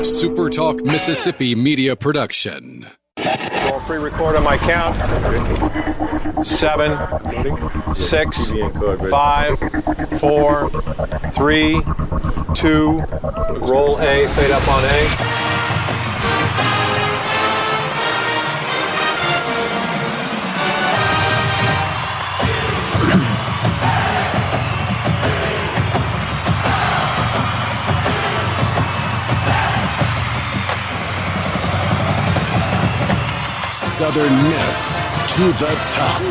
SuperTalk Mississippi media production. I'll pre-record on my count. 7, 6, 5, 4, 3, 2. Roll A, fade up on A. Southern Miss to the top.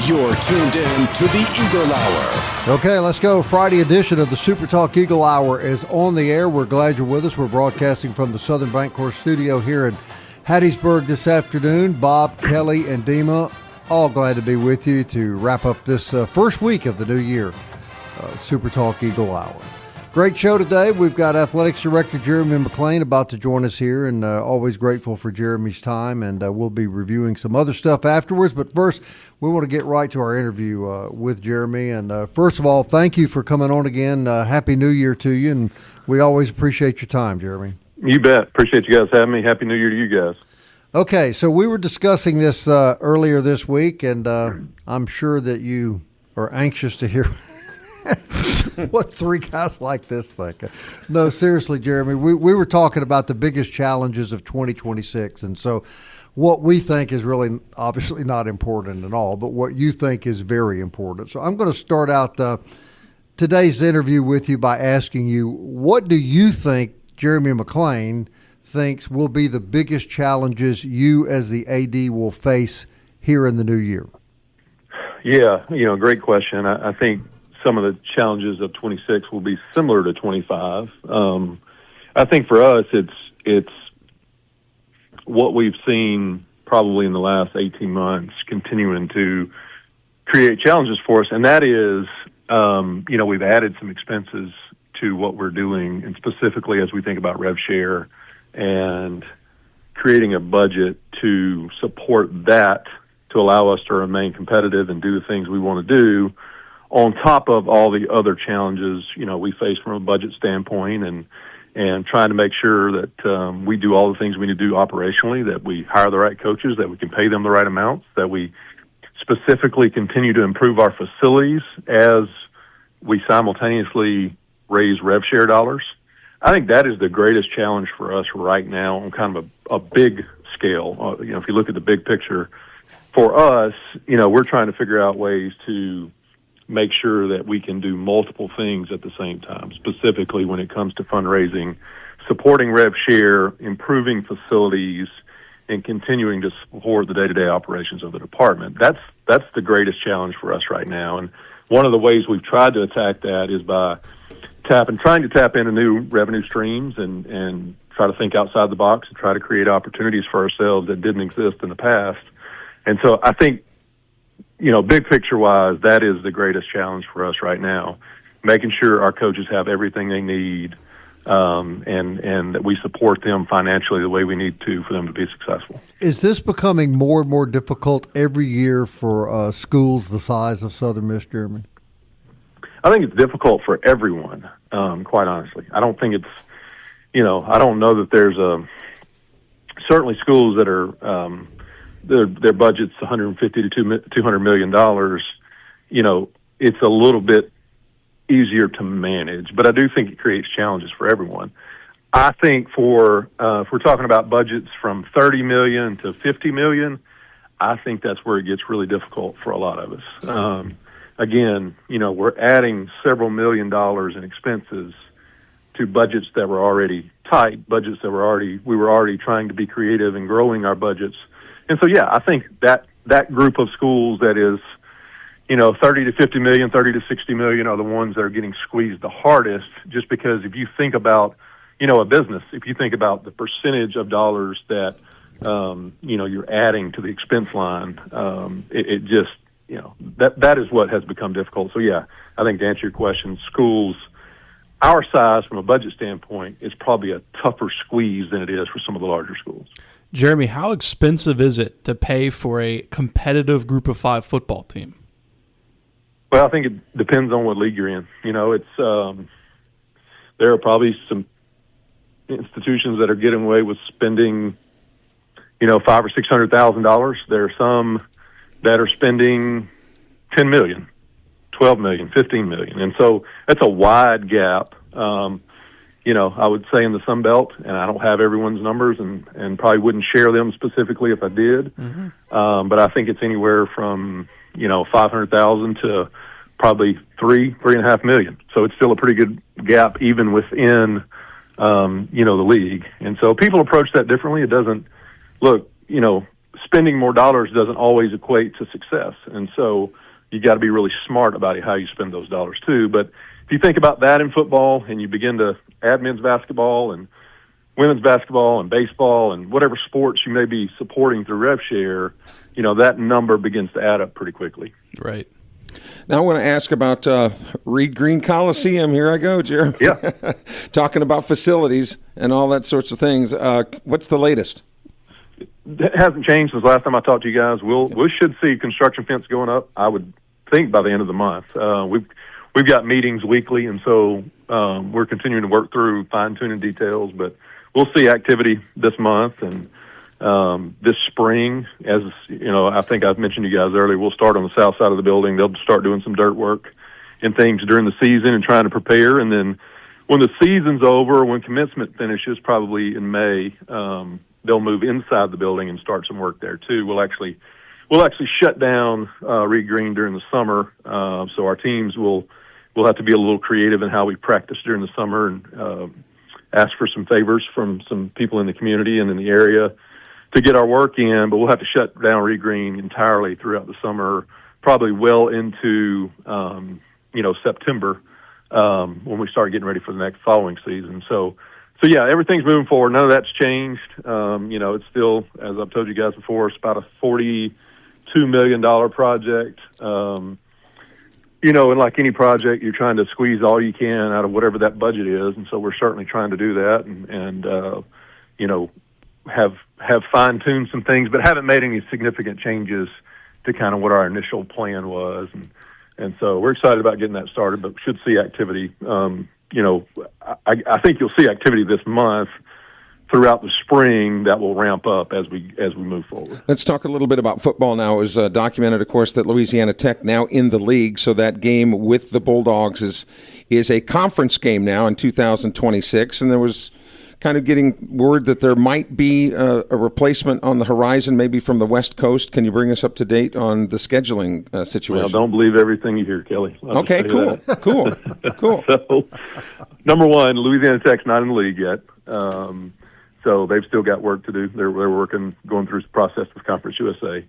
You're tuned in to the Eagle Hour. Okay, let's go. Friday edition of the SuperTalk Eagle Hour is on the air. We're glad you're with us. We're broadcasting from the Southern Bancorp studio here in Hattiesburg this afternoon. Bob, Kelly, and Dima, all glad to be with you to wrap up this first week of the new year, SuperTalk Eagle Hour. Great show today. We've got Athletics Director Jeremy McClain about to join us here, and always grateful for Jeremy's time, and we'll be reviewing some other stuff afterwards. But first, we want to get right to our interview with Jeremy. And first of all, thank you for coming on again. Happy New Year to you, and we always appreciate your time, Jeremy. You bet. Appreciate you guys having me. Happy New Year to you guys. Okay, so we were discussing this earlier this week, and I'm sure that you are anxious to hear what three guys like this think. No, seriously, Jeremy, we were talking about the biggest challenges of 2026, and so what we think is really obviously not important at all, but what you think is very important. So I'm going to start out today's interview with you by asking you, what do you think Jeremy McClain thinks will be the biggest challenges you as the AD will face here in the new year? Yeah, great question. I think some of the challenges of 26 will be similar to 25. I think for us, it's what we've seen probably in the last 18 months continuing to create challenges for us, and that is, we've added some expenses to what we're doing, and specifically as we think about rev share and creating a budget to support that to allow us to remain competitive and do the things we want to do, on top of all the other challenges, we face from a budget standpoint and trying to make sure that we do all the things we need to do operationally, that we hire the right coaches, that we can pay them the right amounts, that we specifically continue to improve our facilities as we simultaneously raise rev share dollars. I think that is the greatest challenge for us right now on kind of a big scale. If you look at the big picture, for us, we're trying to figure out ways to make sure that we can do multiple things at the same time, specifically when it comes to fundraising, supporting rev share, improving facilities, and continuing to support the day-to-day operations of the department. That's the greatest challenge for us right now. And one of the ways we've tried to attack that is by trying to tap into new revenue streams and try to think outside the box and try to create opportunities for ourselves that didn't exist in the past. And so I think, big picture-wise, that is the greatest challenge for us right now, making sure our coaches have everything they need and that we support them financially the way we need to for them to be successful. Is this becoming more and more difficult every year for schools the size of Southern Miss, Jeremy? I think it's difficult for everyone, quite honestly. I don't think it's, I don't know that there's certainly schools that are their budget's $150 to $200 million, it's a little bit easier to manage, but I do think it creates challenges for everyone. I think if we're talking about budgets from $30 million to $50 million, I think that's where it gets really difficult for a lot of us. Again, we're adding several $million in expenses to budgets that were already tight, budgets that we were already trying to be creative and growing our budgets. And so, I think that group of schools that is, 30 to 50 million, 30 to 60 million are the ones that are getting squeezed the hardest, just because if you think about, a business, if you think about the percentage of dollars that, you're adding to the expense line, it just, that is what has become difficult. So, I think to answer your question, schools our size from a budget standpoint is probably a tougher squeeze than it is for some of the larger schools. Jeremy, how expensive is it to pay for a competitive Group of 5 football team? Well, I think it depends on what league you're in. It's there are probably some institutions that are getting away with spending, $500,000 or $600,000. There are some that are spending $10 million, $12 million, $15 million, and so that's a wide gap. I would say in the Sun Belt, and I don't have everyone's numbers, and probably wouldn't share them specifically if I did. But I think it's anywhere from $500,000 to probably $3.5 million. So it's still a pretty good gap even within the league. And so people approach that differently. It doesn't look, spending more dollars doesn't always equate to success. And so you got to be really smart about how you spend those dollars too. But if you think about that in football and you begin to add men's basketball and women's basketball and baseball and whatever sports you may be supporting through rev share, that number begins to add up pretty quickly. Right. Now I want to ask about Reed Green Coliseum. Here I go, Jeremy. Yeah. Talking about facilities and all that sorts of things. What's the latest? It hasn't changed since last time I talked to you guys. We should see construction fence going up, I would think, by the end of the month. We've got meetings weekly, and so we're continuing to work through fine-tuning details, but we'll see activity this month and this spring. As I think I've mentioned to you guys earlier, we'll start on the south side of the building. They'll start doing some dirt work and things during the season and trying to prepare, and then when the season's over, when commencement finishes, probably in May, they'll move inside the building and start some work there too. We'll actually shut down Reed Green during the summer, so our teams will have to be a little creative in how we practice during the summer and ask for some favors from some people in the community and in the area to get our work in. But we'll have to shut down Reed Green entirely throughout the summer, probably well into September when we start getting ready for the next following season. So yeah, everything's moving forward. None of that's changed. It's still, as I've told you guys before, it's about a $42 million project. And like any project, you're trying to squeeze all you can out of whatever that budget is, and so we're certainly trying to do that, and have fine-tuned some things, but haven't made any significant changes to kind of what our initial plan was, and so we're excited about getting that started, but should see activity. I think you'll see activity this month throughout the spring that will ramp up as we move forward. Let's talk a little bit about football now. It was documented, of course, that Louisiana Tech now in the league, so that game with the Bulldogs is a conference game now in 2026, and there was kind of getting word that there might be a replacement on the horizon, maybe from the West Coast. Can you bring us up to date on the scheduling situation? Well, don't believe everything you hear, Kelly. Okay, cool. So, number one, Louisiana Tech's not in the league yet. So they've still got work to do. They're working, going through the process with Conference USA.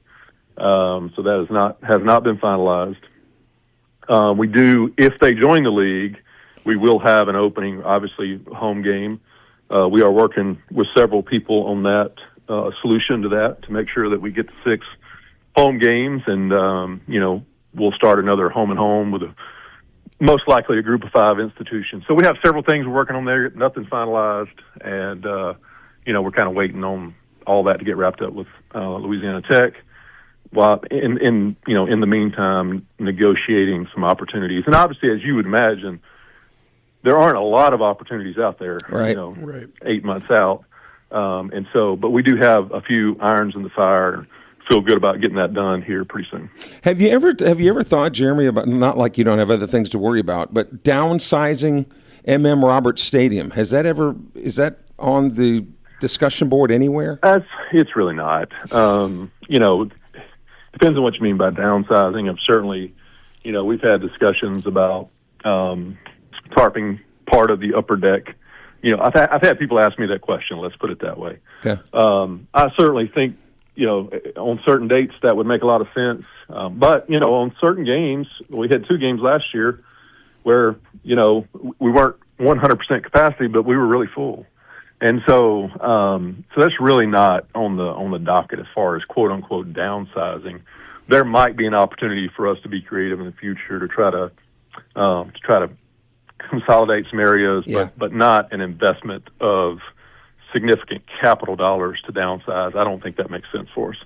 So that has not been finalized. We do, if they join the league, we will have an opening, obviously, home game. We are working with several people on that solution to that to make sure that we get to 6 home games, and we'll start another home and home with most likely a group of 5 institutions. So we have several things we're working on there. Nothing's finalized, and we're kind of waiting on all that to get wrapped up with Louisiana Tech, while in the meantime negotiating some opportunities. And obviously, as you would imagine, there aren't a lot of opportunities out there, right. 8 months out. But we do have a few irons in the fire. Feel good about getting that done here pretty soon. Have you ever thought, Jeremy, about, not like you don't have other things to worry about, but downsizing MM Roberts Stadium? Is that on the discussion board anywhere? It's really not. Depends on what you mean by downsizing. I've certainly, we've had discussions about tarping part of the upper deck. I've had people ask me that question. Let's put it that way. Okay. I certainly think, on certain dates that would make a lot of sense. But on certain games, we had 2 games last year where, we weren't 100% capacity, but we were really full. And so that's really not on the docket as far as quote unquote downsizing. There might be an opportunity for us to be creative in the future to try to consolidate some areas, but not an investment of significant capital dollars to downsize. I don't think that makes sense for us.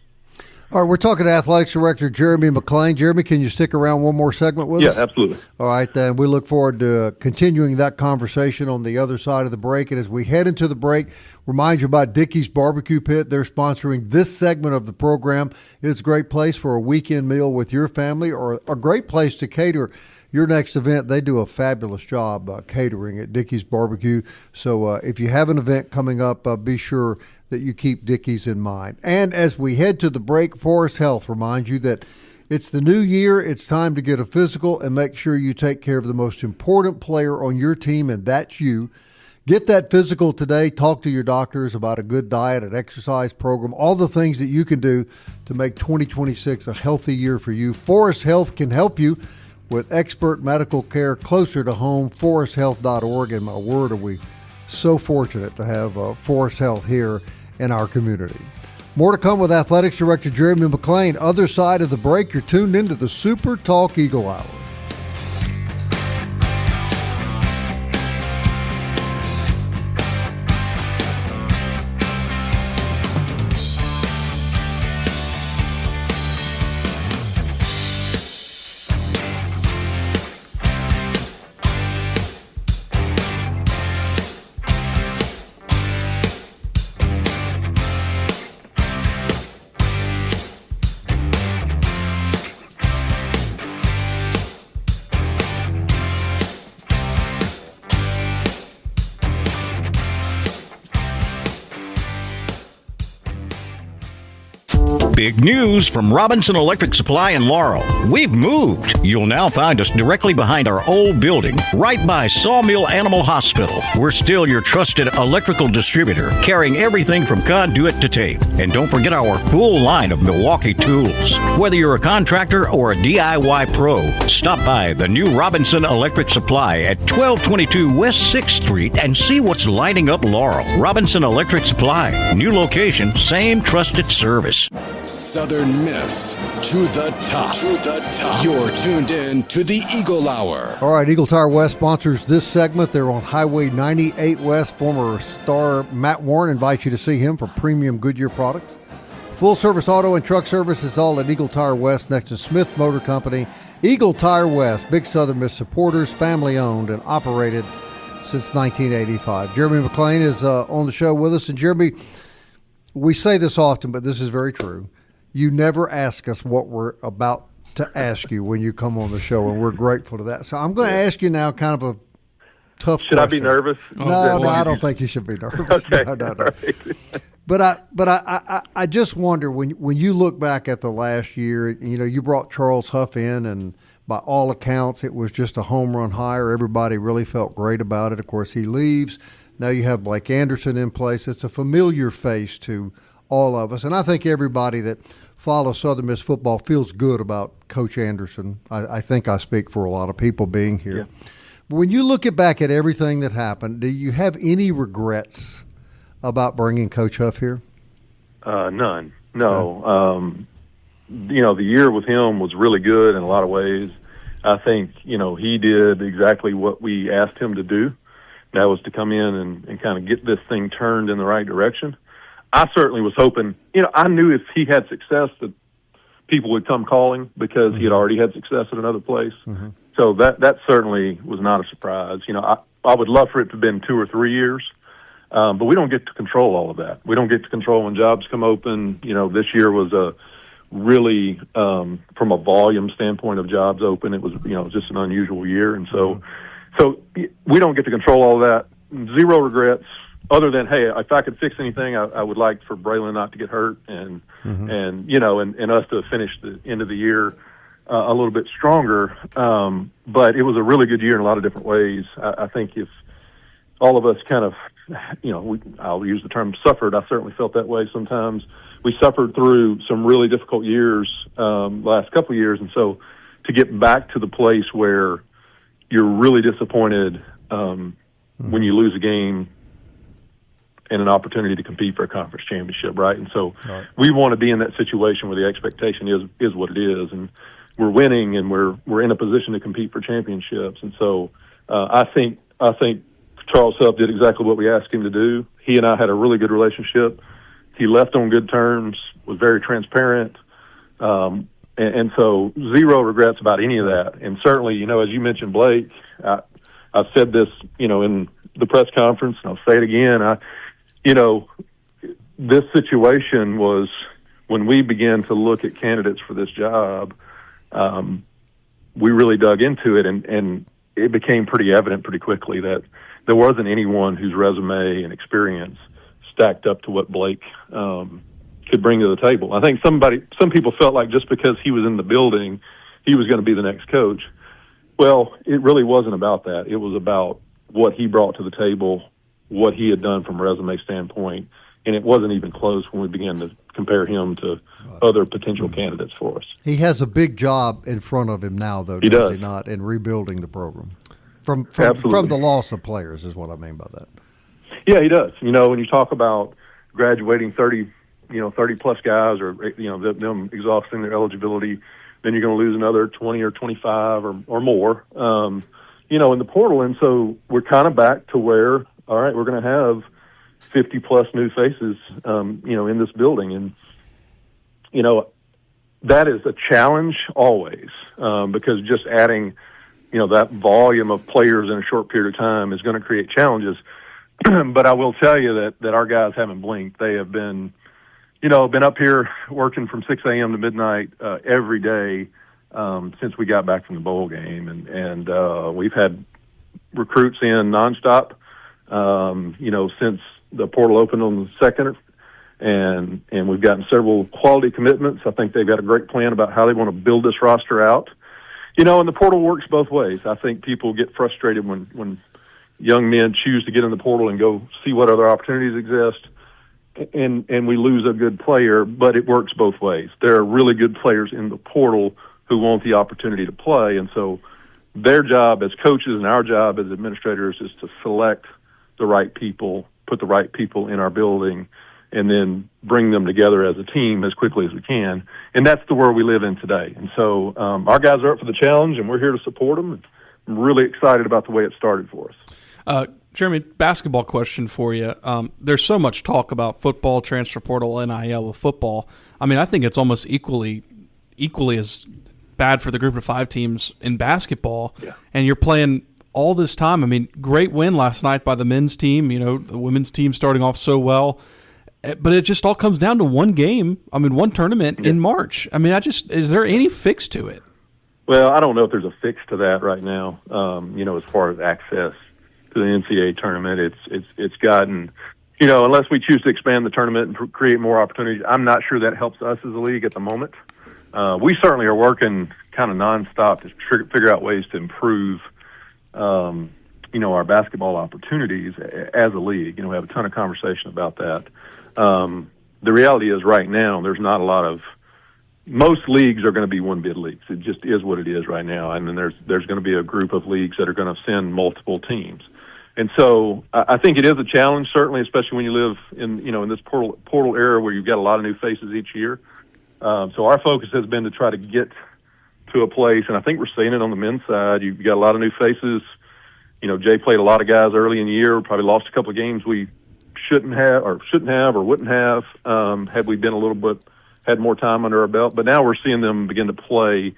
All right, we're talking to Athletics Director Jeremy McClain. Jeremy, can you stick around one more segment with us? Yeah, absolutely. All right, then we look forward to continuing that conversation on the other side of the break. And as we head into the break, remind you about Dickey's Barbecue Pit. They're sponsoring this segment of the program. It's a great place for a weekend meal with your family, or a great place to cater your next event. They do a fabulous job catering at Dickey's Barbecue. So if you have an event coming up, be sure that you keep Dickey's in mind. And as we head to the break, Forest Health reminds you that it's the new year. It's time to get a physical and make sure you take care of the most important player on your team, and that's you. Get that physical today. Talk to your doctors about a good diet, an exercise program, all the things that you can do to make 2026 a healthy year for you. Forest Health can help you with expert medical care closer to home. ForestHealth.org. And my word, are we so fortunate to have Forest Health here in our community. More to come with Athletics Director Jeremy McClain. Other side of the break, you're tuned into the Super Talk Eagle Hour. Big news from Robinson Electric Supply in Laurel. We've moved. You'll now find us directly behind our old building, right by Sawmill Animal Hospital. We're still your trusted electrical distributor, carrying everything from conduit to tape. And don't forget our full line of Milwaukee tools. Whether you're a contractor or a DIY pro, stop by the new Robinson Electric Supply at 1222 West 6th Street and see what's lighting up Laurel. Robinson Electric Supply. New location, same trusted service. Southern Miss to the top. To the top. You're tuned in to the Eagle Hour. All right, Eagle Tire West sponsors this segment. They're on Highway 98 West. Former star Matt Warren invites you to see him for premium Goodyear products. Full-service auto and truck service is all at Eagle Tire West next to Smith Motor Company. Eagle Tire West, big Southern Miss supporters, family-owned and operated since 1985. Jeremy McClain is on the show with us. And Jeremy, we say this often, but this is very true. You never ask us what we're about to ask you when you come on the show, and we're grateful to that. So I'm going to ask you now kind of a tough question. Should I be nervous? No, I don't think you should be nervous. Okay. No. Right. But I just wonder, when you look back at the last year, you know, you brought Charles Huff in, and by all accounts, it was just a home run hire. Everybody really felt great about it. Of course, he leaves. Now you have Blake Anderson in place. It's a familiar face to all of us, and I think everybody that follows Southern Miss football feels good about Coach Anderson. I think I speak for a lot of people being here. Yeah. But when you look back at everything that happened, do you have any regrets about bringing Coach Huff here? None. No. You know, the year with him was really good in a lot of ways. I think, you know, he did exactly what we asked him to do. That was to come in and kind of get this thing turned in the right direction. I certainly was hoping, you know, I knew if he had success that people would come calling because he had already had success at another place. Mm-hmm. So that certainly was not a surprise. You know, I would love for it to have been 2 or 3 years, but we don't get to control all of that. We don't get to control when jobs come open. You know, this year was a really, from a volume standpoint of jobs open, it was, you know, just an unusual year. And so we don't get to control all that. Zero regrets. Other than, hey, if I could fix anything, I would like for Braylon not to get hurt and you know, and us to finish the end of the year a little bit stronger. But it was a really good year in a lot of different ways. I think if all of us kind of, you know, I'll use the term suffered. I certainly felt that way sometimes. We suffered through some really difficult years, last couple of years. And so to get back to the place where you're really disappointed when you lose a game and an opportunity to compete for a conference championship, right? And so we want to be in that situation where the expectation is what it is, and we're winning and we're in a position to compete for championships. And so I think Charles Huff did exactly what we asked him to do. He and I had a really good relationship. He left on good terms, was very transparent, And so zero regrets about any of that. And certainly, as you mentioned, Blake, I've said this, in the press conference, and I'll say it again. This situation was when we began to look at candidates for this job, we really dug into it, and it became pretty evident pretty quickly that there wasn't anyone whose resume and experience stacked up to what Blake could bring to the table. I think some people felt like just because he was in the building, he was going to be the next coach. Well, it really wasn't about that. It was about what he brought to the table, what he had done from a resume standpoint, and it wasn't even close when we began to compare him to other potential candidates for us. He has a big job in front of him now, though, does he not, in rebuilding the program? From the loss of players is what I mean by that. Yeah, he does. When you talk about graduating 30 plus guys, or them exhausting their eligibility, then you're going to lose another 20 or 25 or more, in the portal. And so we're kind of back to where, all right, we're going to have 50 plus new faces, in this building. And, that is a challenge always, because just adding, that volume of players in a short period of time is going to create challenges. But I will tell you that our guys haven't blinked. They have been up here working from 6 a.m. to midnight every day since we got back from the bowl game, and we've had recruits in nonstop, since the portal opened on the 2nd, and we've gotten several quality commitments. I think they've got a great plan about how they want to build this roster out. And the portal works both ways. I think people get frustrated when young men choose to get in the portal and go see what other opportunities exist, and we lose a good player, but it works both ways. There are really good players in the portal who want the opportunity to play, and so their job as coaches and our job as administrators is to select the right people, put the right people in our building, and then bring them together as a team as quickly as we can. And that's the world we live in today. And so our guys are up for the challenge, and we're here to support them. I'm really excited about the way it started for us. Jeremy, basketball question for you. There's so much talk about football, transfer portal, NIL with football. I mean, I think it's almost equally as bad for the group of 5 teams in basketball. Yeah. And you're playing all this time. I mean, great win last night by the men's team. The women's team starting off so well. But it just all comes down to one game. I mean, one tournament in March. I mean, is there any fix to it? Well, I don't know if there's a fix to that right now. As far as access to the NCAA tournament, it's gotten, unless we choose to expand the tournament and create more opportunities, I'm not sure that helps us as a league at the moment. We certainly are working kind of nonstop to figure out ways to improve, our basketball opportunities as a league. We have a ton of conversation about that. The reality is right now there's not a lot of – most leagues are going to be one-bid leagues. It just is what it is right now. And then there's going to be a group of leagues that are going to send multiple teams. And so I think it is a challenge, certainly, especially when you live in this portal era where you've got a lot of new faces each year. So our focus has been to try to get to a place, and I think we're seeing it on the men's side. You've got a lot of new faces. Jay played a lot of guys early in the year, probably lost a couple of games we shouldn't have or wouldn't have had we been had more time under our belt. But now we're seeing them begin to play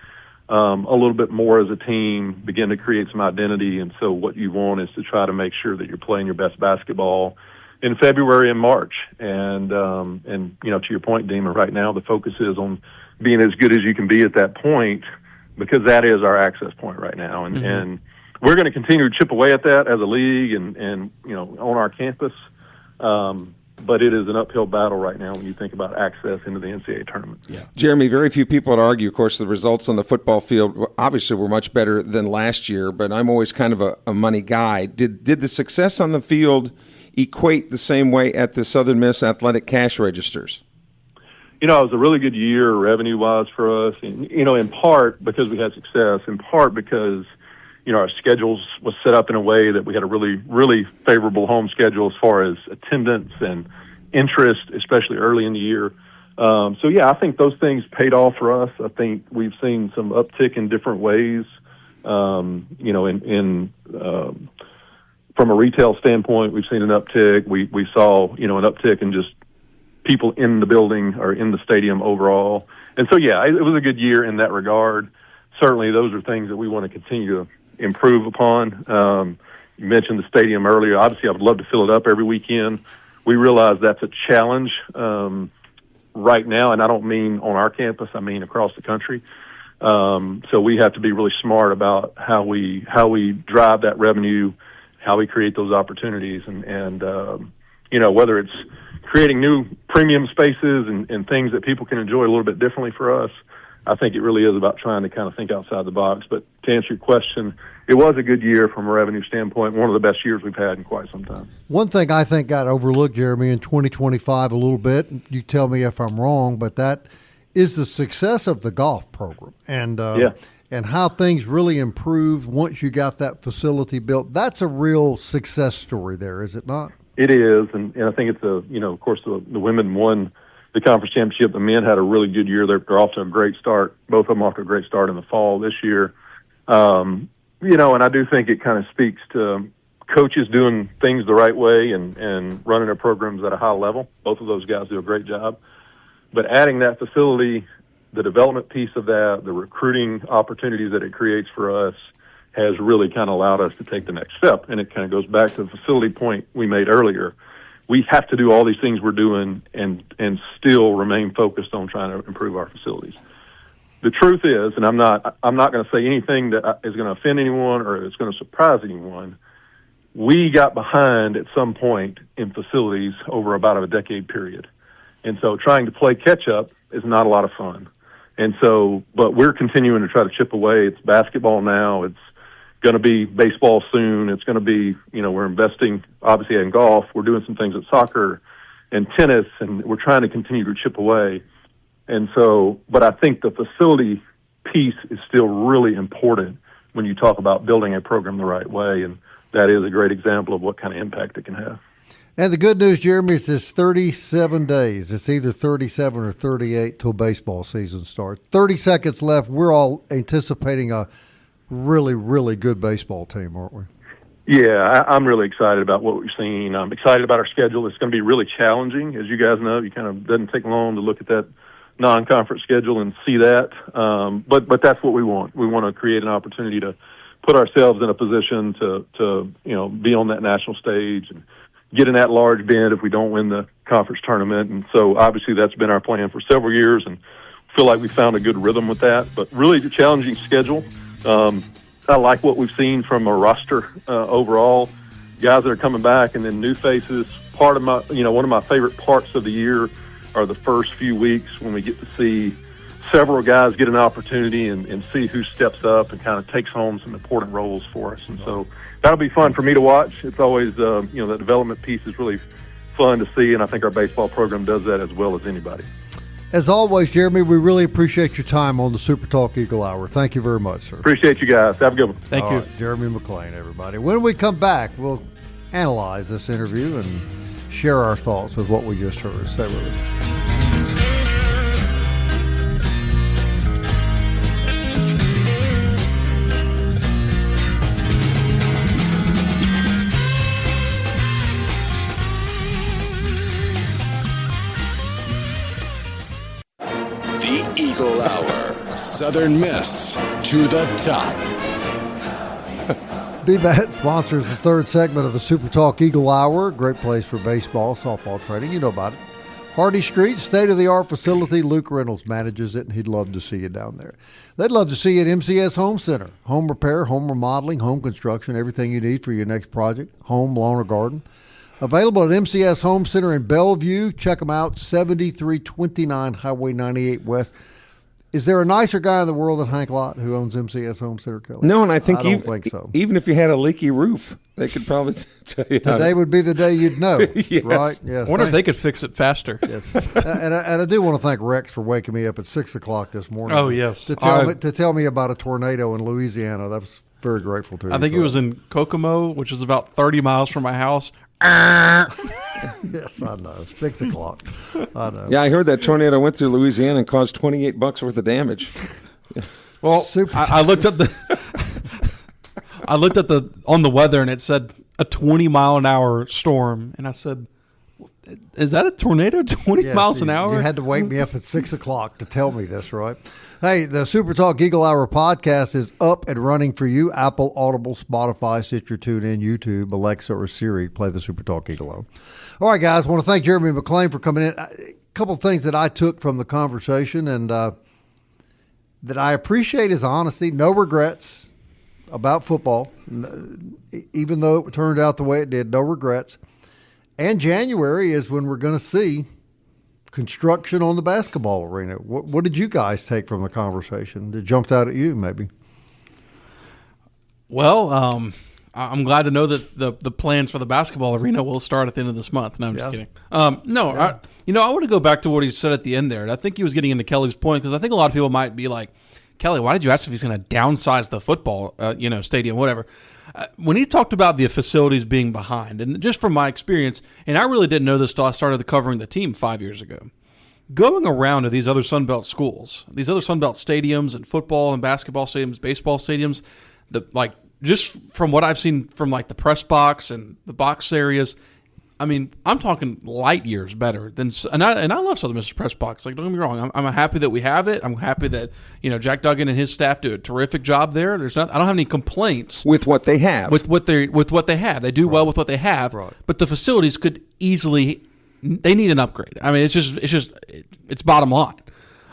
a little bit more as a team, begin to create some identity. And so what you want is to try to make sure that you're playing your best basketball in February and March. And to your point, Dima, right now the focus is on being as good as you can be at that point, because that is our access point right now. And, and we're going to continue to chip away at that as a league and on our campus. But it is an uphill battle right now when you think about access into the NCAA tournament. Yeah. Jeremy, very few people would argue, of course, the results on the football field obviously were much better than last year, but I'm always kind of a money guy. Did the success on the field equate the same way at the Southern Miss athletic cash registers? It was a really good year revenue-wise for us, and, in part because we had success, in part because our schedules was set up in a way that we had a really, really favorable home schedule as far as attendance and interest, especially early in the year. I think those things paid off for us. I think we've seen some uptick in different ways, from a retail standpoint. We've seen an uptick. We saw, an uptick in just people in the building or in the stadium overall. And so, yeah, it was a good year in that regard. Certainly those are things that we want to continue to improve upon. You mentioned the stadium earlier. Obviously, I would love to fill it up every weekend. We realize that's a challenge right now, and I don't mean on our campus. I mean across the country. So we have to be really smart about how we drive that revenue, how we create those opportunities, and whether it's creating new premium spaces and things that people can enjoy a little bit differently for us. I think it really is about trying to kind of think outside the box. But to answer your question, it was a good year from a revenue standpoint, one of the best years we've had in quite some time. One thing I think got overlooked, Jeremy, in 2025 a little bit, you tell me if I'm wrong, but that is the success of the golf program and how things really improved once you got that facility built. That's a real success story there, is it not? It is, and I think it's of course, the women won the conference championship. The men had a really good year. They're off to a great start. Both of them off to a great start in the fall this year. And I do think it kind of speaks to coaches doing things the right way and running their programs at a high level. Both of those guys do a great job. But adding that facility, the development piece of that, the recruiting opportunities that it creates for us has really kind of allowed us to take the next step. And it kind of goes back to the facility point we made earlier. We have to do all these things we're doing and still remain focused on trying to improve our facilities. The truth is, and I'm not going to say anything that is going to offend anyone or is going to surprise anyone, we got behind at some point in facilities over about a decade period. And so trying to play catch up is not a lot of fun. And so, but we're continuing to try to chip away. It's basketball now. It's going to be baseball soon. It's going to be, we're investing obviously in golf. We're doing some things at soccer and tennis, and we're trying to continue to chip away. And so, but I think the facility piece is still really important when you talk about building a program the right way. And that is a great example of what kind of impact it can have. And the good news, Jeremy, is it's 37 days. It's either 37 or 38 till baseball season starts. 30 seconds left. We're all anticipating a really, really good baseball team, aren't we? Yeah, I'm really excited about what we've seen. I'm excited about our schedule. It's going to be really challenging. As you guys know, doesn't take long to look at that non-conference schedule and see that. But that's what we want. We want to create an opportunity to put ourselves in a position to be on that national stage and get in that large bid if we don't win the conference tournament. And so obviously that's been our plan for several years and feel like we found a good rhythm with that. But really a challenging schedule. I like what we've seen from a roster overall. Guys that are coming back and then new faces. Part of my, one of my favorite parts of the year are the first few weeks when we get to see several guys get an opportunity and see who steps up and kind of takes home some important roles for us. And so that'll be fun for me to watch. It's always, the development piece is really fun to see, and I think our baseball program does that as well as anybody. As always, Jeremy, we really appreciate your time on the SuperTalk Eagle Hour. Thank you very much, sir. Appreciate you guys. Have a good one. Thank you. Right, Jeremy McClain, everybody. When we come back, we'll analyze this interview and share our thoughts with what we just heard. Stay with us. Eagle Hour, Southern Miss to the top. DBAT sponsors the third segment of the SuperTalk Eagle Hour. Great place for baseball, softball training. You know about it. Hardy Street, state-of-the-art facility. Luke Reynolds manages it, and he'd love to see you down there. They'd love to see you at MCS Home Center. Home repair, home remodeling, home construction, everything you need for your next project, home, lawn, or garden. Available at MCS Home Center in Bellevue. Check them out, 7329 Highway 98 West. Is there a nicer guy in the world than Hank Lott who owns MCS Home Center, Kelly? No, and I don't think so. Even if you had a leaky roof, they could probably tell you. Today would be the day you'd know, yes. right? Yes. I wonder if they could fix it faster. Yes. and I do want to thank Rex for waking me up at 6 o'clock this morning. Oh, yes. To tell me about a tornado in Louisiana. That was very grateful to you. I think it was in Kokomo, which is about 30 miles from my house. Yes, I know. 6 o'clock. I know. Yeah, I heard that tornado went through Louisiana and caused $28 worth of damage. Well, I looked at on the weather and it said a 20-mile-an-hour storm, and I said, Is that a tornado? 20 miles an hour? You had to wake me up at 6 o'clock to tell me this, right? Hey, the SuperTalk Eagle Hour podcast is up and running for you. Apple, Audible, Spotify, Stitcher, TuneIn, YouTube, Alexa, or Siri. Play the SuperTalk Eagle Hour. All right, guys. I want to thank Jeremy McClain for coming in. A couple of things that I took from the conversation and that I appreciate his honesty. No regrets about football, even though it turned out the way it did. No regrets. And January is when we're going to see construction on the basketball arena. What did you guys take from the conversation that jumped out at you, maybe? Well, I'm glad to know that the plans for the basketball arena will start at the end of this month. No, I'm just kidding. I want to go back to what he said at the end there. And I think he was getting into Kelly's point because I think a lot of people might be like, Kelly, why did you ask if he's going to downsize the football, stadium, whatever? When he talked about the facilities being behind, and just from my experience, and I really didn't know this until I started covering the team 5 years ago, going around to these other Sunbelt schools, these other Sunbelt stadiums and football and basketball stadiums, baseball stadiums, just from what I've seen from like the press box and the box areas, I mean, I'm talking light years better than, and I love Southern Miss's press box. Like, don't get me wrong, I'm happy that we have it. I'm happy that Jack Duggan and his staff do a terrific job there. I don't have any complaints with what they have. With what they have, they do well with what they have. Right. But the facilities could easily, they need an upgrade. I mean, it's bottom line.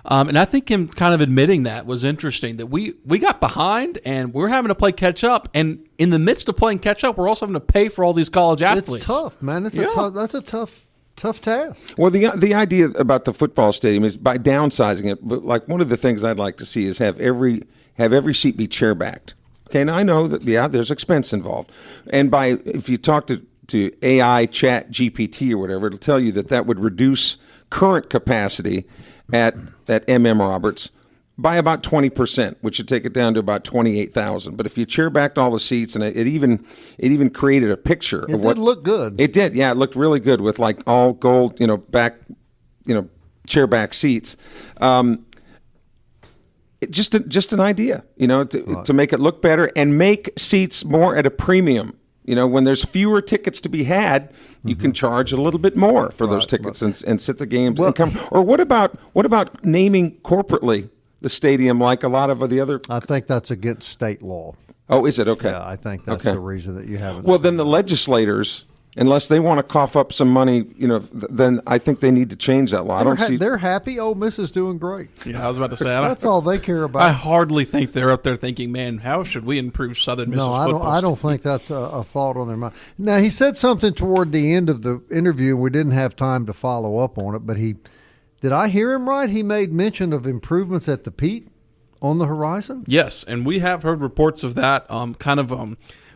And I think him kind of admitting that was interesting, that we got behind and we're having to play catch up. And in the midst of playing catch up, we're also having to pay for all these college athletes. It's tough, man. That's a tough task. Well, the idea about the football stadium is by downsizing it. But like one of the things I'd like to see is have every seat be chair backed. Okay, now I know that there's expense involved, and if you talk to AI, Chat GPT or whatever, it'll tell you that would reduce current capacity at MM Roberts by about 20%, which would take it down to about 28,000. But if you chair backed all the seats, and it even created a picture of what it did look good. It did, yeah, it looked really good with like all gold, back, chair back seats. Just an idea, to make it look better and make seats more at a premium. When there's fewer tickets to be had, you can charge a little bit more for those tickets and sit the games and come. Or what about naming corporately the stadium like a lot of the other? I think that's against state law. Oh, is it? Okay. Yeah, I think that's the reason that you haven't. Well, then the legislators, unless they want to cough up some money, then I think they need to change that law. They're happy. Ole Miss is doing great. Yeah, I was about to say that's all they care about. I hardly think they're up there thinking, "Man, how should we improve Southern Miss's football?" No, I don't think that's a thought on their mind. Now, he said something toward the end of the interview. We didn't have time to follow up on it, but did I hear him right? He made mention of improvements at the Pete on the horizon. Yes, and we have heard reports of that.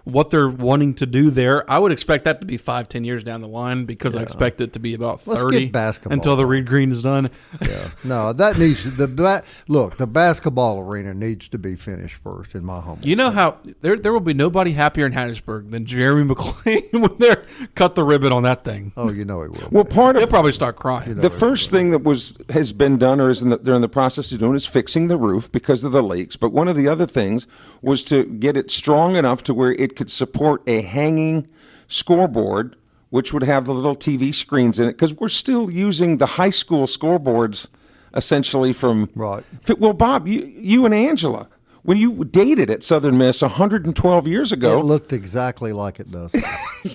What they're wanting to do there. I would expect that to be 5-10 years down the line because I expect it to be about 30 until the Reed Green is done. Yeah, no, that needs the basketball arena needs to be finished first in my home. You know how there will be nobody happier in Hattiesburg than Jeremy McClain when they cut the ribbon on that thing. Oh, he will. Well, he'll probably start crying. The first thing that has been done or they're in the process of doing is fixing the roof because of the leaks. But one of the other things was to get it strong enough to where it could support a hanging scoreboard, which would have the little TV screens in it, because we're still using the high school scoreboards essentially from... Right. Well, Bob, you and Angela, when you dated at Southern Miss 112 years ago... It looked exactly like it does.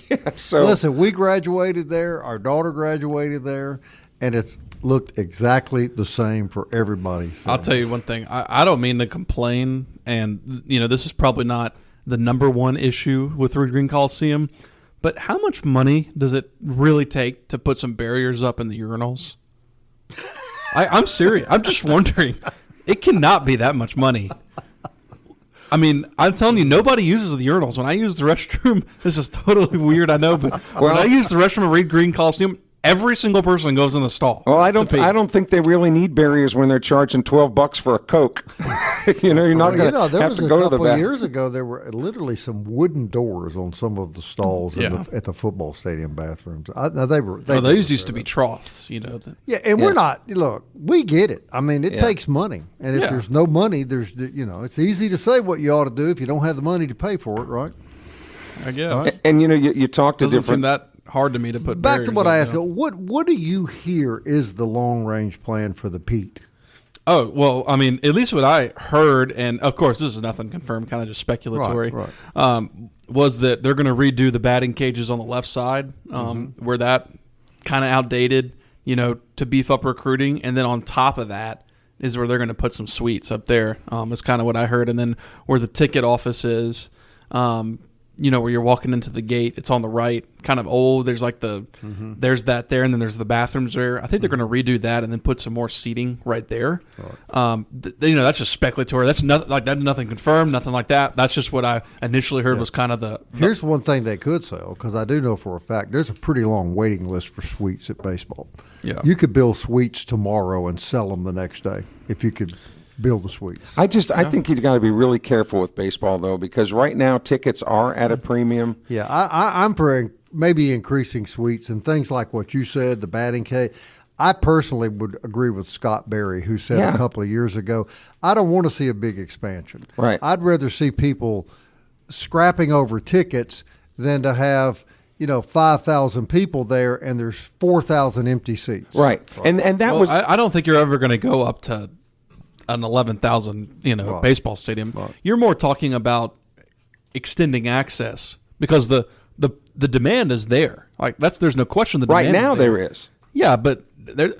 Yeah, so... Listen, we graduated there, our daughter graduated there, and it's looked exactly the same for everybody. So. I'll tell you one thing. I don't mean to complain, and this is probably not the number one issue with Reed Green Coliseum, but how much money does it really take to put some barriers up in the urinals? I'm serious. I'm just wondering. It cannot be that much money. I mean, I'm telling you, nobody uses the urinals. When I use the restroom, this is totally weird, I know, but when I use the restroom at Reed Green Coliseum, every single person goes in the stall. Well, I don't think they really need barriers when they're charging $12 for a Coke. You're not going to have to go to the bathroom. There was a couple of years ago, there were literally some wooden doors on some of the stalls at the football stadium bathrooms. Those used to be troughs, Yeah, and we're not. Look, we get it. I mean, it takes money, and if there's no money, it's easy to say what you ought to do if you don't have the money to pay for it, right? I guess. Right? And you talk to Doesn't different. seem that hard to me to put Back to barriers what up, I asked. yeah. What do you hear is the long range plan for the Pete? Oh, well, I mean, at least what I heard, and of course this is nothing confirmed, kind of just speculatory, Right. Was that they're going to redo the batting cages on the left side, where that kind of outdated, to beef up recruiting. And then on top of that is where they're going to put some suites up there, is kind of what I heard. And then where the ticket office is, where you're walking into the gate, it's on the right, kind of old. There's like there's that there, and then there's the bathrooms there. I think they're going to redo that and then put some more seating right there. Right. That's just speculatory. That's nothing confirmed, nothing like that. That's just what I initially heard was kind of the. Here's one thing they could sell, because I do know for a fact there's a pretty long waiting list for suites at baseball. Yeah. You could build suites tomorrow and sell them the next day if you could build the suites. I think you've got to be really careful with baseball, though, because right now tickets are at a premium. Yeah, I'm for maybe increasing suites and things like what you said, the batting cage. I personally would agree with Scott Berry, who said a couple of years ago, I don't want to see a big expansion. Right. I'd rather see people scrapping over tickets than to have 5,000 people there and there's 4,000 empty seats. Right. And that was. I don't think you're ever going to go up to an 11,000 baseball stadium. Right. You're more talking about extending access because the demand is there. Like there's no question the demand Right now is there. there is. Yeah, but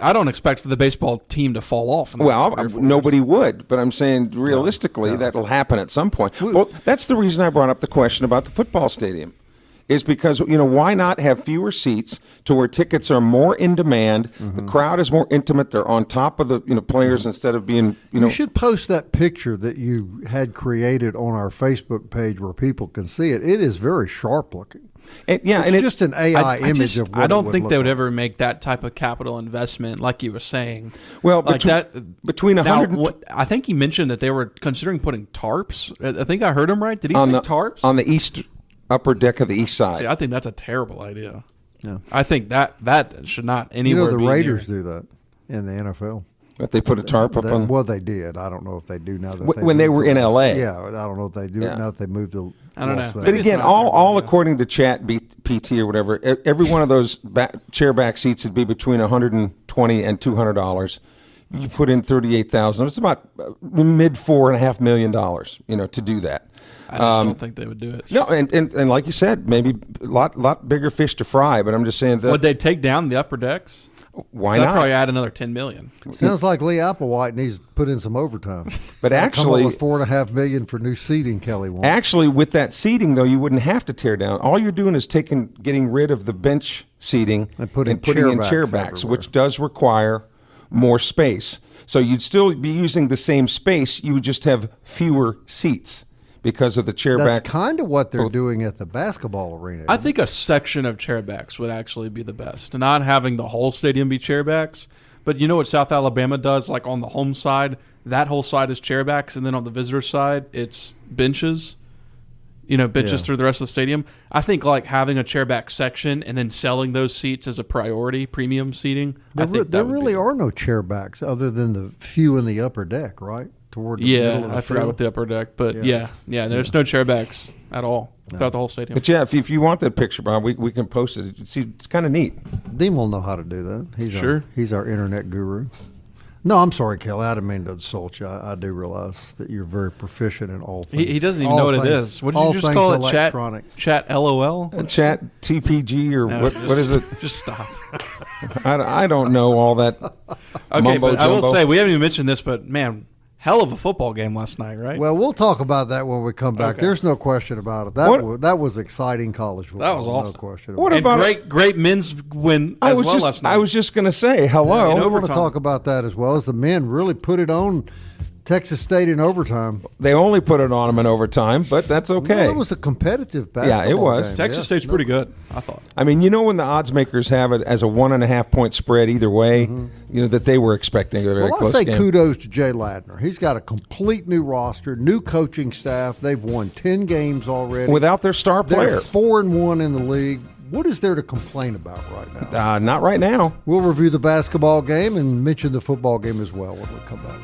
I don't expect for the baseball team to fall off. Well, nobody would, but I'm saying realistically that'll happen at some point. Well, that's the reason I brought up the question about the football stadium. Is because, why not have fewer seats to where tickets are more in demand, the crowd is more intimate, they're on top of the players instead of being, You should post that picture that you had created on our Facebook page where people can see it. It is very sharp looking. It's just an AI image of what I don't it would think look they would like. ever make that type of capital investment like you were saying. Well, like between 100 I think he mentioned that they were considering putting tarps. I think I heard him right. Did he say tarps? On the east upper deck of the east side. See, I think that's a terrible idea. Yeah. I think that should not anywhere the be Raiders near. do that in the NFL. But they put a tarp up on. Well, they did. I don't know if they do now. When they were in L.A. Yeah, I don't know if they do it now that they moved to. I don't know. Las But Vegas. again, all according to Chat PT or whatever, every one of those chair back seats would be between $120 and $200. You put in $38,000. It's about mid $4.5 million, to do that. I just don't think they would do it. No, and like you said, maybe a lot bigger fish to fry. But I'm just saying that. Would they take down the upper decks? Why That'd not? probably add another $10 million. Sounds like Lee Applewhite needs to put in some overtime. But actually, come up with $4.5 million for new seating. Kelly wants. Actually, with that seating though, you wouldn't have to tear down. All you're doing is getting rid of the bench seating And putting putting in chair chair backs backs, everywhere. which does require more space. So you'd still be using the same space. You would just have fewer seats because of the chair That's back. kind of what they're doing at the basketball arena. I think a section of chairbacks would actually be the best. Not having the whole stadium be chairbacks. But you know what South Alabama does? Like on the home side, that whole side is chairbacks, and then on the visitor side, it's benches. Benches through the rest of the stadium. I think like having a chairback section and then selling those seats as a priority, premium seating. There really are no chairbacks other than the few in the upper deck, right? Toward the middle of the I forgot field. about the upper deck, but yeah, there's no chairbacks at all throughout the whole stadium. But yeah, if you want that picture, Bob, we can post it. See, it's kind of neat. Dean will know how to do that. He's our internet guru. No, I'm sorry, Kelly. I didn't mean to insult you. I do realize that you're very proficient in all things. He doesn't even know what it is. What did you just call it? Chat LOL? Chat TPG or what is it? Just stop. I don't know all that. Okay, but I will say we haven't even mentioned this, but man, hell of a football game last night, right? Well, we'll talk about that when we come back. Okay. There's no question about it. That was exciting college football. That was awesome. No question. What and about great men's win as well last night. I was just going to say hello. Yeah, I want to overtime. talk about that as well as the men really put it on Texas State in overtime. They only put it on them in overtime, but that's okay. No, it was a competitive basketball it was. game. Texas State's pretty good, I thought. I mean, when the odds makers have it as a 1.5 point spread either way, that they were expecting a very Well, I close say game. kudos to Jay Ladner. He's got a complete new roster, new coaching staff. They've won 10 games already. Without their star player. They're 4-1 in the league. What is there to complain about right now? Not right now. We'll review the basketball game and mention the football game as well when we come back.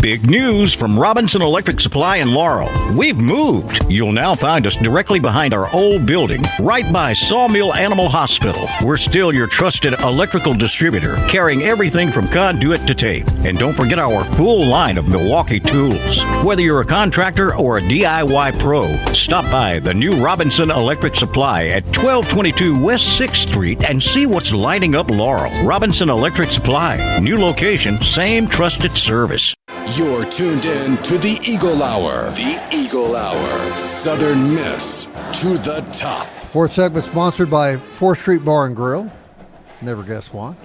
Big news from Robinson Electric Supply in Laurel. We've moved. You'll now find us directly behind our old building, right by Sawmill Animal Hospital. We're still your trusted electrical distributor, carrying everything from conduit to tape. And don't forget our full line of Milwaukee tools. Whether you're a contractor or a DIY pro, stop by the new Robinson Electric Supply at 1222 West 6th Street and see what's lighting up Laurel. Robinson Electric Supply. New location, same trusted service. You're tuned in to the Eagle Hour. The Eagle Hour. Southern Miss to the top. Fourth segment sponsored by 4th Street Bar and Grill. Never guess why.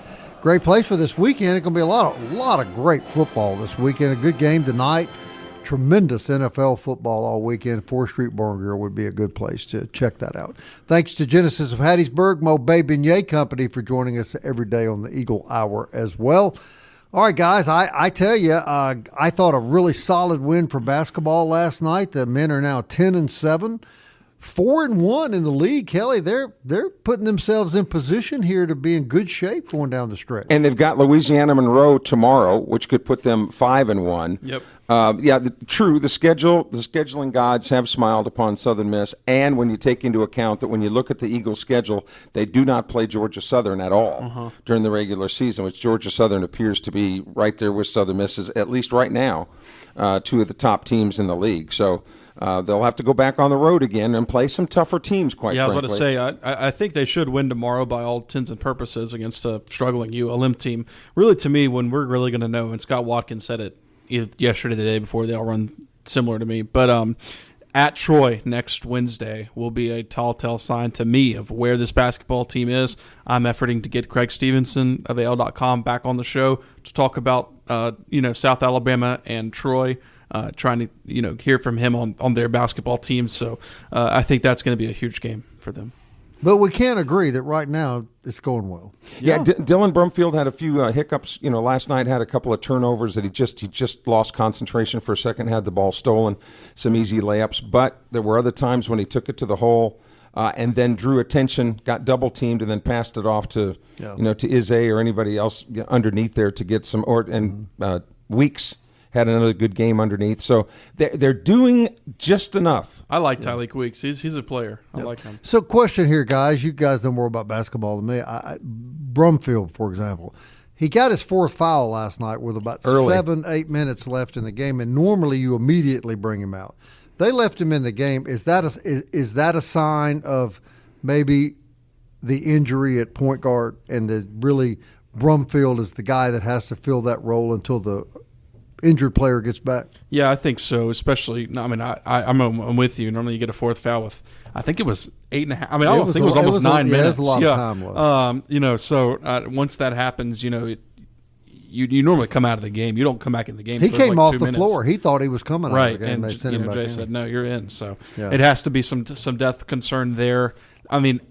Great place for this weekend. It's going to be a lot of great football this weekend. A good game tonight. Tremendous NFL football all weekend. 4th Street Bar and Grill would be a good place to check that out. Thanks to Genesis of Hattiesburg, Mo Bay Beignet Company for joining us every day on the Eagle Hour as well. All right, guys, I tell you, I thought a really solid win for basketball last night. The men are now 10-7, 4-1 in the league. Kelly, they're putting themselves in position here to be in good shape going down the stretch. And they've got Louisiana Monroe tomorrow, which could put them 5-1. Yep. True. The scheduling gods have smiled upon Southern Miss, and when you take into account that when you look at the Eagles' schedule, they do not play Georgia Southern at all during the regular season, which Georgia Southern appears to be right there with Southern Miss, at least right now, two of the top teams in the league. So they'll have to go back on the road again and play some tougher teams, quite frankly. I was going to say, I think they should win tomorrow by all intents and purposes against a struggling ULM team. Really, to me, when we're really going to know, and Scott Watkins said it yesterday, the day before, they all run similar to me. But at Troy next Wednesday will be a telltale sign to me of where this basketball team is. I'm efforting to get Craig Stevenson of AL.com back on the show to talk about South Alabama and Troy, trying to hear from him on their basketball team. So I think that's going to be a huge game for them. But we can't agree that right now it's going well. Yeah, Dylan Brumfield had a few hiccups. Last night had a couple of turnovers that he just lost concentration for a second, had the ball stolen, some easy layups. But there were other times when he took it to the hole and then drew attention, got double teamed, and then passed it off to to Izzy or anybody else underneath there to get some. Weeks had another good game underneath. So they're doing just enough. I like Tyleik Weeks. He's a player. I like him. So question here, guys. You guys know more about basketball than me. Brumfield, for example, he got his fourth foul last night with about 7-8 minutes left in the game, and normally you immediately bring him out. They left him in the game. Is that a sign of maybe the injury at point guard and that really Brumfield is the guy that has to fill that role until the injured player gets back? Yeah, I think so. Especially, I'm with you. Normally, you get a fourth foul with, I think it was 8.5. I think it was almost 9 minutes. There's a lot of time left. So once that happens, you normally come out of the game. You don't come back in the game. He came off 2 the minutes. floor. He thought he was coming out of the game. And they sent him back Jay in. said, "No, you're in." So it has to be some depth concern there.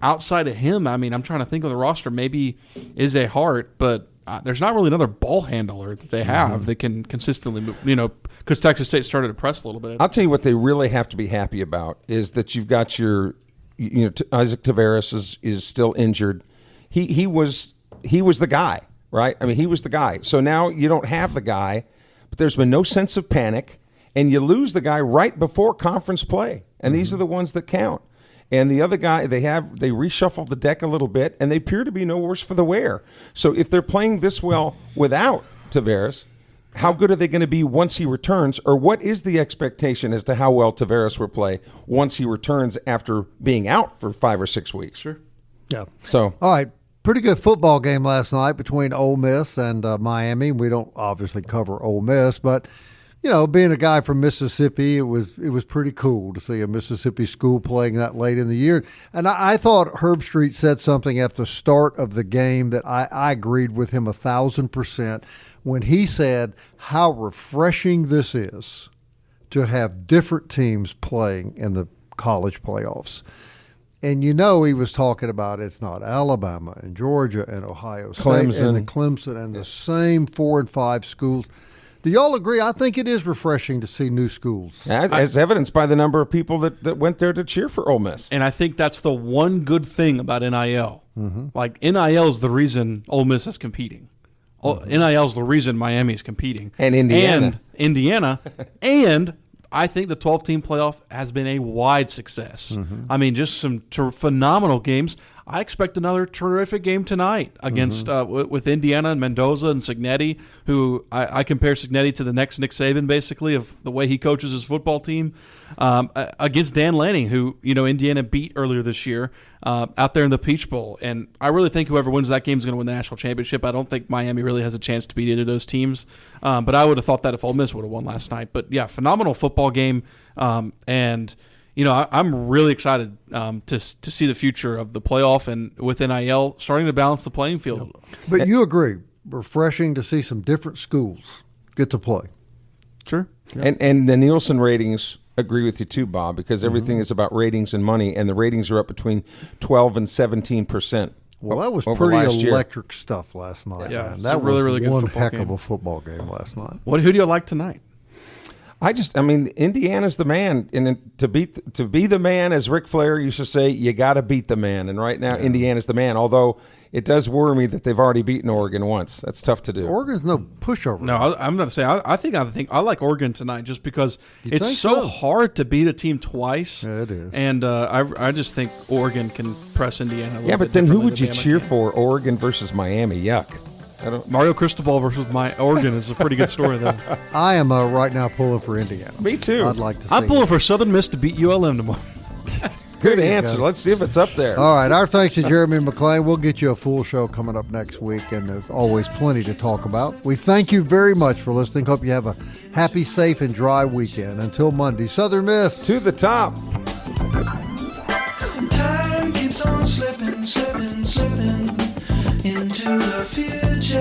Outside of him, I'm trying to think of the roster. Maybe Izzy Hart, but there's not really another ball handler that they have that can consistently move, because Texas State started to press a little bit. I'll tell you what they really have to be happy about is that you've got your, Isaac Taveras is still injured. He was the guy, right? He was the guy. So now you don't have the guy, but there's been no sense of panic, and you lose the guy right before conference play, and these are the ones that count. And the other guy, they reshuffled the deck a little bit, and they appear to be no worse for the wear. So if they're playing this well without Taveras, how good are they going to be once he returns? Or what is the expectation as to how well Taveras will play once he returns after being out for 5 or 6 weeks? Sure. Yeah. So, all right. Pretty good football game last night between Ole Miss and Miami. We don't obviously cover Ole Miss, but being a guy from Mississippi, it was pretty cool to see a Mississippi school playing that late in the year. And I thought Herb Street said something at the start of the game that I agreed with him 1,000% when he said how refreshing this is to have different teams playing in the college playoffs. And he was talking about it's not Alabama and Georgia and Ohio State and the Clemson and the same 4 and 5 schools. Do y'all agree? I think it is refreshing to see new schools. As evidenced by the number of people that went there to cheer for Ole Miss. And I think that's the one good thing about NIL. Like, NIL is the reason Ole Miss is competing. NIL is the reason Miami's competing. And Indiana. And I think the 12-team playoff has been a wide success. I mean, just some phenomenal games. I expect another terrific game tonight against with Indiana and Mendoza and Cignetti, who I compare Cignetti to the next Nick Saban, basically, of the way he coaches his football team, against Dan Lanning, who Indiana beat earlier this year out there in the Peach Bowl. And I really think whoever wins that game is going to win the national championship. I don't think Miami really has a chance to beat either of those teams, but I would have thought that if Ole Miss would have won last night. But, yeah, phenomenal football game, and – I'm really excited to see the future of the playoff and with NIL starting to balance the playing field. But you agree, refreshing to see some different schools get to play. Sure. Yeah. And the Nielsen ratings agree with you too, Bob, because everything is about ratings and money, and the ratings are up between 12 and 17%. Well, that was pretty electric stuff last night. Yeah, man. That really, was really good one football heck game. of a football game last night. Who do you like tonight? Indiana's the man, and to be the man, as Ric Flair used to say, you got to beat the man. And right now, Indiana's the man. Although it does worry me that they've already beaten Oregon once. That's tough to do. Oregon's no pushover. No, I'm going to say I think I like Oregon tonight just because it's so hard to beat a team twice. Yeah, it is. And I just think Oregon can press Indiana. A little bit then who differently would you than Bama cheer can. for? Oregon versus Miami? Yuck. Mario Cristobal versus Oregon is a pretty good story, though. I am right now pulling for Indiana. Me too. I'd like to see I'm pulling for Southern Miss to beat ULM tomorrow. Good answer. Let's see if it's up there. All right. Our thanks to Jeremy McClain. We'll get you a full show coming up next week, and there's always plenty to talk about. We thank you very much for listening. Hope you have a happy, safe, and dry weekend. Until Monday, Southern Miss. To the top. Time keeps on slipping, slipping, slipping into the future.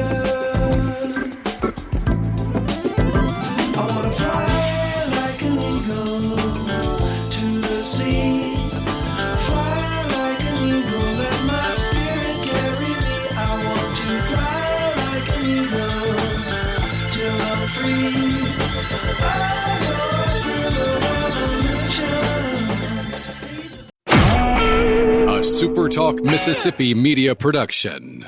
I wanna fly like an eagle to the sea. Fly like an eagle, let my spirit carry me. I want to fly like an eagle till I'm free. I go through the revolution. A SuperTalk Mississippi media production.